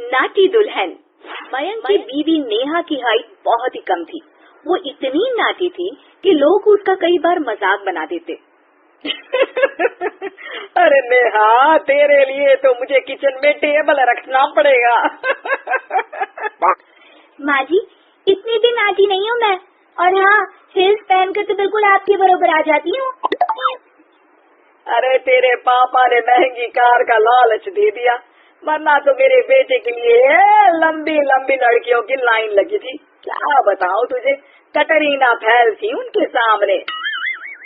नाटी दुल्हन। मयंक की बीवी नेहा की हाइट बहुत ही कम थी। वो इतनी नाटी थी कि लोग उसका कई बार मजाक बना देते। अरे नेहा, तेरे लिए तो मुझे किचन में टेबल रखना पड़ेगा। माँ जी, इतनी भी नाटी नहीं हूँ मैं, और हाँ, हिल्स पहनकर तो बिल्कुल आपके बराबर आ जाती हूँ। अरे तेरे पापा ने महंगी कार का लालच दे दिया, वरना तो मेरे बेटे के लिए लंबी लंबी लड़कियों की लाइन लगी थी। क्या बताऊं तुझे, कटरीना फैल थी उनके सामने।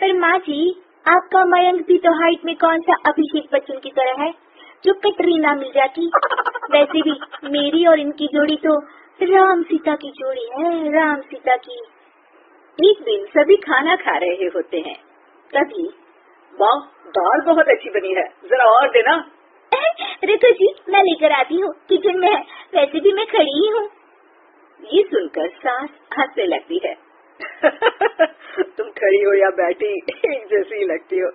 पर माँ जी, आपका मयंक भी तो हाइट में कौन सा अभिषेक बच्चन की तरह है जो कटरीना मिल जाती। वैसे भी मेरी और इनकी जोड़ी तो राम सीता की जोड़ी है, राम सीता की। एक दिन सभी खाना खा रहे होते हैं, तभी वाह, दाल बहुत अच्छी बनी है, जरा और देना। रुको जी, मैं लेकर आती हूँ, किचन में है, वैसे भी मैं खड़ी ही हूँ। ये सुनकर सास हंसने लगती है। तुम खड़ी हो या बैठी, एक जैसी ही लगती हो।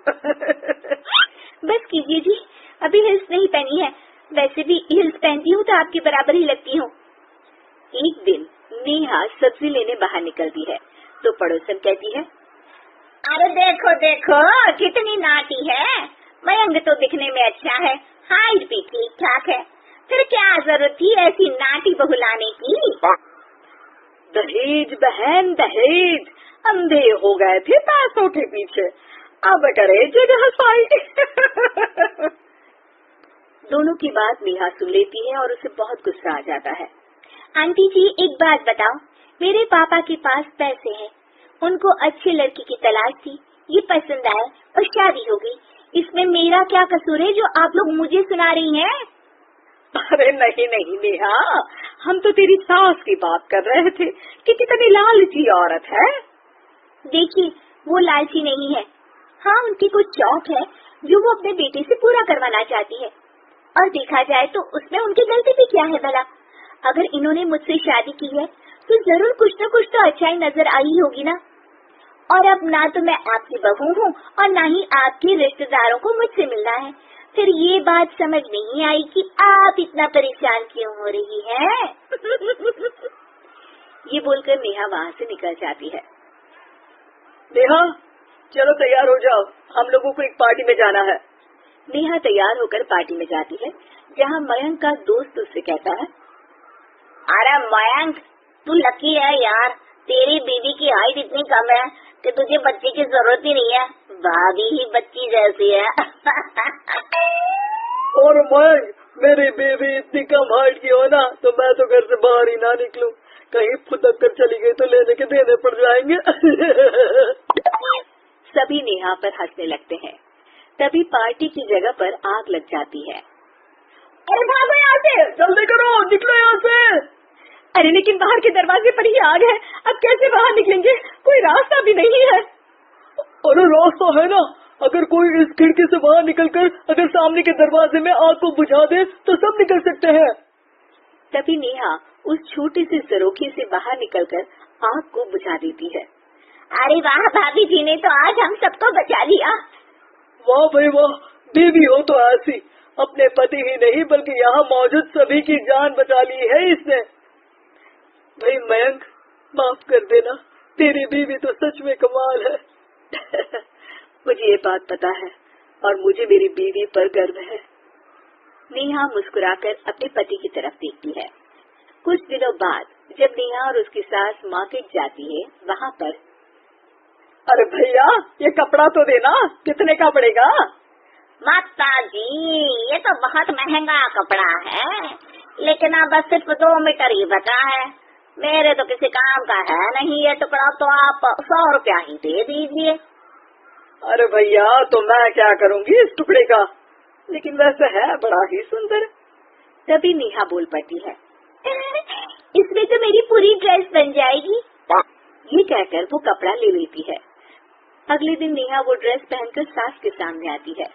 बस कीजिए जी, अभी हिल्स नहीं पहनी है, वैसे भी हिल्स पहनती हूँ तो आपके बराबर ही लगती हूँ। एक दिन नेहा सब्जी लेने बाहर निकलती है तो पड़ोसन कहती है, अरे देखो देखो कितनी नाटी है, मयंक तो दिखने में अच्छा है, हाइट भी ठीक ठाक है, फिर क्या जरूरत थी ऐसी नाटी बहू लाने की। दहेज बहन दहेज, अंधे हो गए थे पैसों के पीछे, अब करे जगह सफाई। दोनों की बात नेहा सुन लेती है और उसे बहुत गुस्सा आ जाता है। आंटी जी, एक बात बताओ, मेरे पापा के पास पैसे हैं, उनको अच्छी लड़की की तलाश थी, ये पसंद आए और शादी हो गई, इसमें मेरा क्या कसूर है जो आप लोग मुझे सुना रही हैं? अरे नहीं नहीं नेहा, हम तो तेरी सास की बात कर रहे थे कि कितनी लालची औरत है। देखिए, वो लालची नहीं है, हाँ उनकी कुछ शौक है जो वो अपने बेटे से पूरा करवाना चाहती है, और देखा जाए तो उसमें उनकी गलती भी क्या है भला। अगर इन्होंने मुझसे शादी की है तो जरूर कुछ न कुछ तो अच्छाई नजर आई होगी ना। और अब ना तो मैं आपकी बहू हूँ और ना ही आपके रिश्तेदारों को मुझसे मिलना है, फिर ये बात समझ नहीं आई कि आप इतना परेशान क्यों हो रही हैं। ये बोलकर नेहा वहाँ से निकल जाती है। नेहा, चलो तैयार हो जाओ, हम लोगों को एक पार्टी में जाना है। नेहा तैयार होकर पार्टी में जाती है, जहाँ मयंक का दोस्त उससे कहता है, अरे मयंक, तू लकी है यार, तेरी बीवी की हाइट इतनी कम है कि तुझे बच्चे की जरूरत ही नहीं है, भाभी ही बच्ची जैसी है। और मयंक, मेरी बीवी इतनी कम हाइट की हो ना तो मैं तो घर से बाहर ही ना निकलूं, कहीं फुदक कर चली गई तो लेने के देने पड़ जाएंगे। सभी नेहा पर हंसने लगते हैं। तभी पार्टी की जगह पर आग लग जाती है। अरे भागो यहाँ से, जल्दी करो, निकलो यहाँ से। अरे लेकिन बाहर के दरवाजे पर ही आग है, अब कैसे बाहर निकलेंगे, कोई रास्ता भी नहीं है। अरे रास्ता है ना, अगर कोई इस खिड़की से बाहर निकलकर अगर सामने के दरवाजे में आग को बुझा दे तो सब निकल सकते हैं। तभी नेहा उस छोटे से सरोखे से बाहर निकलकर आग को बुझा देती है। अरे वाह, भाभी जी ने तो आज हम सबको बचा लिया। वाह भाई वाह, बीवी हो तो ऐसी, अपने पति ही नहीं बल्कि यहाँ मौजूद सभी की जान बचा ली है इसने। भाई मयंक, माफ कर देना, तेरी बीवी तो सच में कमाल है। मुझे ये बात पता है और मुझे मेरी बीवी पर गर्व है। नेहा मुस्कुराकर अपने पति की तरफ देखती है। कुछ दिनों बाद जब नेहा और उसकी सास मार्केट जाती है, वहाँ पर, अरे भैया, ये कपड़ा तो देना, कितने का पड़ेगा? माता जी, ये तो बहुत महंगा कपड़ा है, लेकिन अब बस सिर्फ 2 मीटर ही बचा है, मेरे तो किसी काम का है नहीं ये टुकड़ा, तो आप 100 रुपया ही दे दीजिए। अरे भैया, तो मैं क्या करूँगी इस टुकड़े का, लेकिन वैसे है बड़ा ही सुंदर। तभी नेहा बोल पड़ती है, इसमें तो मेरी पूरी ड्रेस बन जाएगी। ये कहकर वो कपड़ा ले लेती है। अगले दिन नेहा वो ड्रेस पहनकर सास के सामने आती है।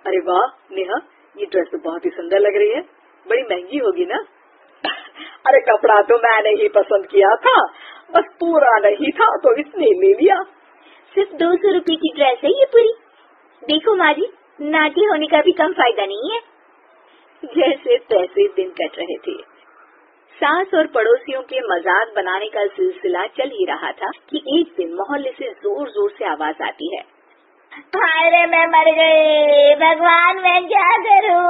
अरे वाह नेहा, ये ड्रेस तो बहुत ही सुंदर लग रही है, बड़ी महंगी होगी ना? अरे कपड़ा तो मैंने ही पसंद किया था, बस पूरा नहीं था तो इसने ले लिया। सिर्फ 200 रुपए की ड्रेस है ये पूरी। देखो माँ जी, नाटी होने का भी कम फायदा नहीं है। जैसे तैसे दिन कट रहे थे। सास और पड़ोसियों के मजाक बनाने का सिलसिला चल ही रहा था कि एक दिन मोहल्ले से जोर जोर से आवाज आती है, हाय रे मैं मर गई, भगवान मैं क्या करूं?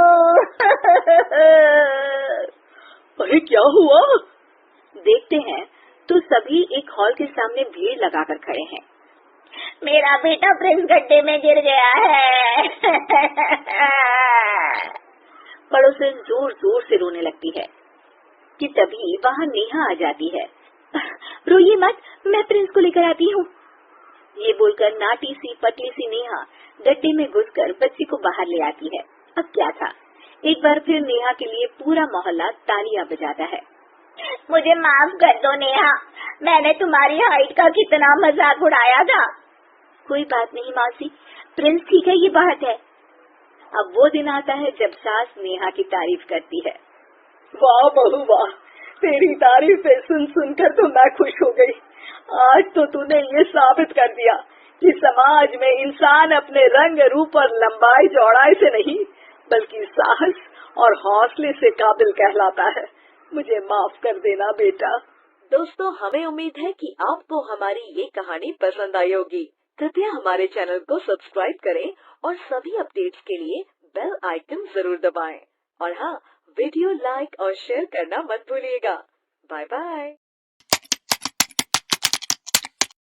अरे क्या हुआ? देखते हैं तो सभी एक हॉल के सामने भीड़ लगाकर खड़े हैं। मेरा बेटा प्रिंस गड्ढे में गिर गया है। पड़ोसन जोर जोर से रोने लगती है कि तभी वहाँ नेहा आ जाती है। रोइए मत, मैं प्रिंस को लेकर आती हूँ। ये बोलकर नाटी सी पतली सी नेहा गड्ढे में घुसकर बच्ची को बाहर ले आती है। अब क्या था, एक बार फिर नेहा के लिए पूरा मोहल्ला तालियां बजाता है। मुझे माफ कर दो नेहा, मैंने तुम्हारी हाइट का कितना मजाक उड़ाया था। कोई बात नहीं मौसी, प्रिंस ठीक है, ये बात है। अब वो दिन आता है जब सास नेहा की तारीफ करती है। वाह बहू वाह, तेरी तारीफें सुन सुनकर तो मैं खुश हो गई। आज तो तूने ये साबित कर दिया कि समाज में इंसान अपने रंग रूप और लंबाई चौड़ाई से नहीं बल्कि साहस और हौसले से काबिल कहलाता है। मुझे माफ कर देना बेटा। दोस्तों, हमें उम्मीद है कि आपको हमारी ये कहानी पसंद आई होगी। कृपया हमारे चैनल को सब्सक्राइब करें और सभी अपडेट्स के लिए बेल आइकन जरूर दबाएं। और हाँ, वीडियो लाइक और शेयर करना मत भूलिएगा। Bye bye.